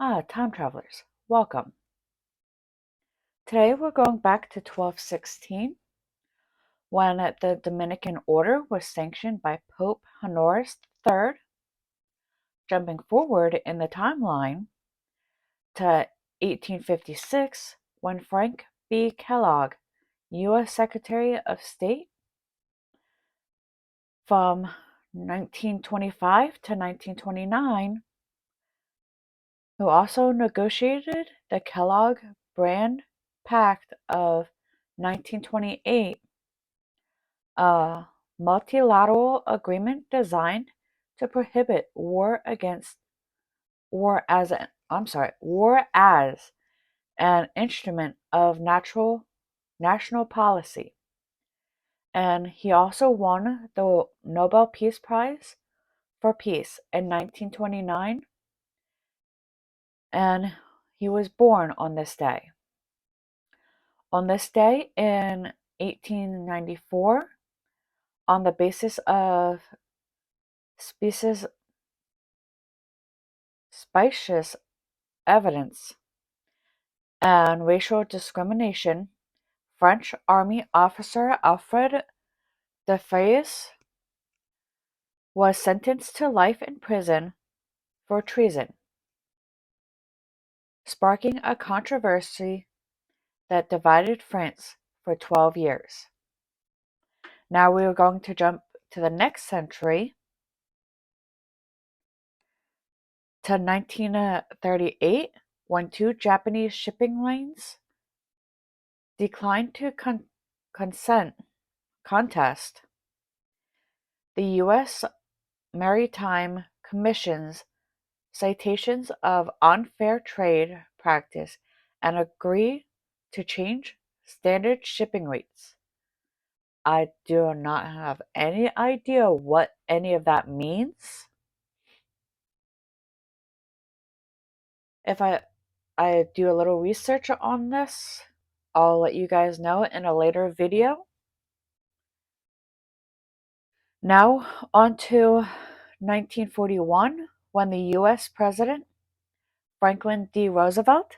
Time travelers, welcome. Today we're going back to 1216 when the Dominican order was sanctioned by Pope Honorius III, jumping forward in the timeline to 1856 when Frank B. Kellogg, U.S. Secretary of State, from 1925 to 1929, who also negotiated the Kellogg-Briand Pact of 1928, a multilateral agreement designed to prohibit war as an instrument of national policy. And he also won the Nobel Peace Prize for Peace in 1929, and he was born on this day. On this day in 1894, on the basis of specious evidence and racial discrimination, French Army officer Alfred Dreyfus was sentenced to life in prison for treason, sparking a controversy that divided France for 12 years. Now we are going to jump to the next century, to 1938, when two Japanese shipping lines declined to contest the U.S. Maritime Commission's citations of unfair trade practice and agree to change standard shipping rates. I do not have any idea what any of that means. If I do a little research on this, I'll let you guys know in a later video. Now, on to 1941, when the U.S. President Franklin D. Roosevelt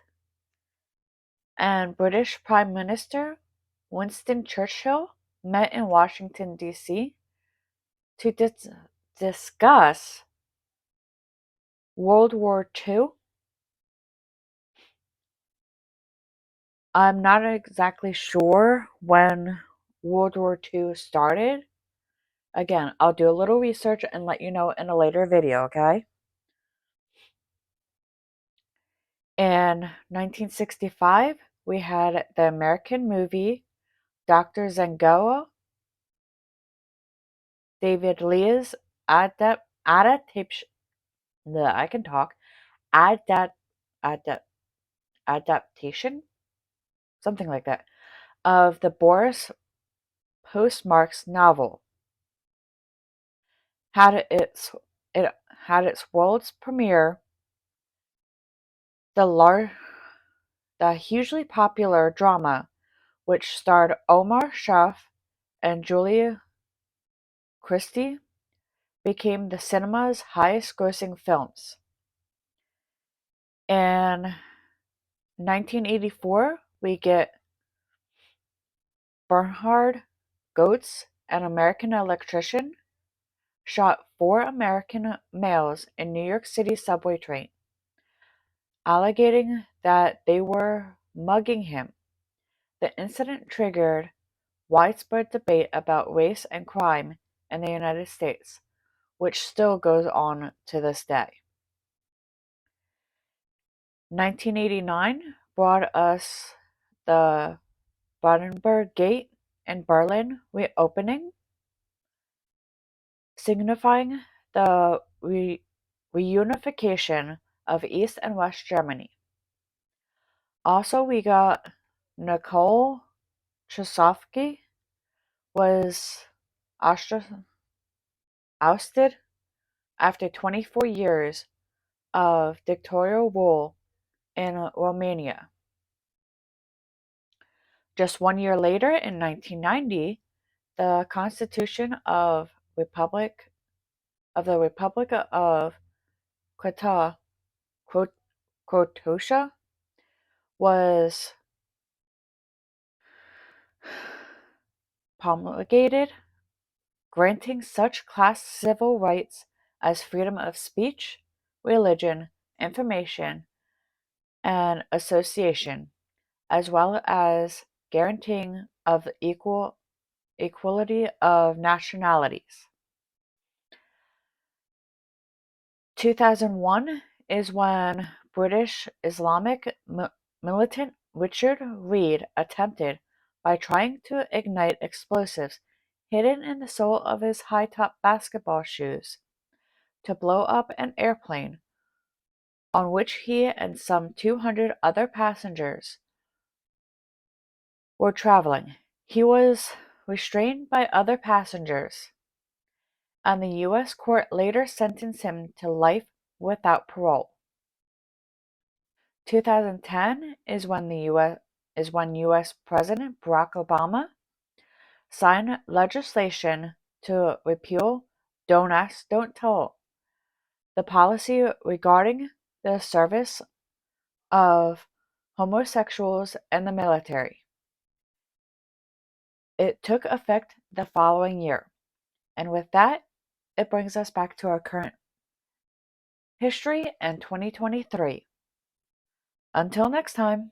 and British Prime Minister Winston Churchill met in Washington, D.C. to discuss World War II. I'm not exactly sure when World War II started. Again, I'll do a little research and let you know in a later video, okay? In 1965, we had the American movie Dr. Zhivago, David Lean's adaptation, something like that, of the Boris Postmarks novel. It had its world's premiere. The hugely popular drama, which starred Omar Sharif and Julia Christie, became the cinema's highest-grossing films. In 1984, we get Bernhard Goetz, an American electrician, shot 4 American males in New York City subway train, alleging that they were mugging him. The incident triggered widespread debate about race and crime in the United States, which still goes on to this day. 1989 brought us the Brandenburg Gate in Berlin reopening, signifying the reunification of East and West Germany. Also, we got Nicole Ceausescu was ousted after 24 years of dictatorial rule in Romania. Just 1 year later, in 1990, the Constitution of the Republic of Croatia Quotosha was promulgated, granting such class civil rights as freedom of speech, religion, information, and association, as well as guaranteeing of equality of nationalities. 2001 is when British Islamic militant Richard Reid attempted, by trying to ignite explosives hidden in the sole of his high-top basketball shoes, to blow up an airplane on which he and some 200 other passengers were traveling. He was restrained by other passengers, and the U.S. court later sentenced him to life without parole. 2010 is when U.S. President Barack Obama signed legislation to repeal Don't Ask, Don't Tell, the policy regarding the service of homosexuals in the military. It took effect the following year, and with that, it brings us back to our current history in 2023. Until next time.